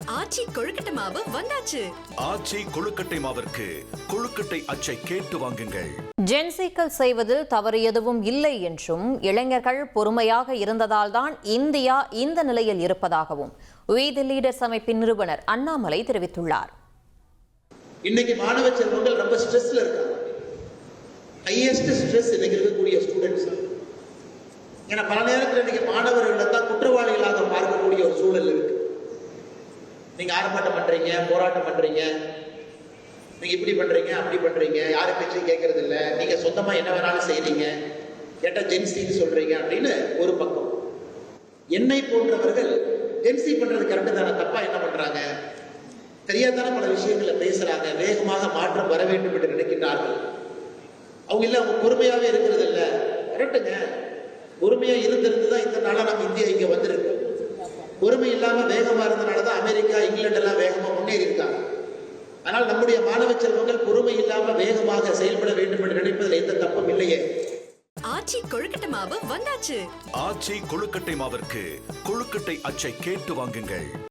ஆச்சி கொழுக்கட்டை மாவு வந்தாச்சு. ஆச்சி கொழுக்கட்டை மாவிற்கு கொழுக்கட்டை அச்சை கேட்டு வாங்குங்கள். ஜென்சிக்கள் செய்வதில் தவறு எதுவும் இல்லை என்றும் இளைஞர்கள் பொறுமையாக இருந்ததால் தான் இந்தியா இந்த நிலையில் இருப்பதாகவும் We the Leaders அமைப்பின் நிறுவனர் அண்ணாமலை தெரிவித்துள்ளார். இன்னைக்கு மாணவ செல்வங்கள் ரொம்ப ஸ்ட்ரெஸ்ல இருக்காங்க. ஹையஸ்ட் ஸ்ட்ரெஸ் இன்னைக்கு இருக்கக்கூடிய ஸ்டூடெண்ட்ஸ். ஏன்னா பல நேரத்தில் இன்னைக்கு மாணவர்களை தான் குற்றவாளிகளாக பார்க்கக்கூடிய ஒரு சூழல் இருக்கு. நீங்க ஆர்ப்பாட்டம் பண்றீங்க, போராட்டம் பண்றீங்க, நீங்க இப்படி பண்றீங்க, அப்படி பண்றீங்க, யாரு பேச்சையும் கேட்கறது இல்லை, நீங்க சொந்தமா என்ன வேணாலும் செய்றீங்க, கேட்டா ஜென்சின்னு சொல்றீங்க அப்படின்னு ஒரு பக்கம். என்னை போன்றவர்கள் ஜென்சி பண்றது கரெக்டு தானே, தப்பா என்ன பண்றாங்க, தெரியாதான பல விஷயங்களை பேசுறாங்க, வேகமாக மாற்றம் வர வேண்டும் என்று நினைக்கின்றார்கள். அவங்க இல்ல, அவங்க பொறுமையாவே இருக்கிறது இல்லை. கரெக்டுங்க, பொறுமையா இருந்திருந்துதான் இந்த நாளா நம்ம இந்தியா இங்க வந்திருக்கு. பொறுமை இல்லாம வேகமா இருந்தனாலதான் அமெரிக்கா, இங்கிலாந்து எல்லாம் வேகமா முன்னேறி இருக்காங்க. ஆனால் நம்முடைய மாணவ செல்வங்கள் பொறுமை இல்லாம வேகமாக செயல்பட வேண்டும் என்று நினைப்பதில் எந்த தப்பும் இல்லையே. ஆச்சி கொழுக்கட்டை மாவு வந்தாச்சு. ஆச்சி கொழுக்கட்டை மாவிற்கு கொழுக்கட்டை அச்சை கேட்டு வாங்குங்கள்.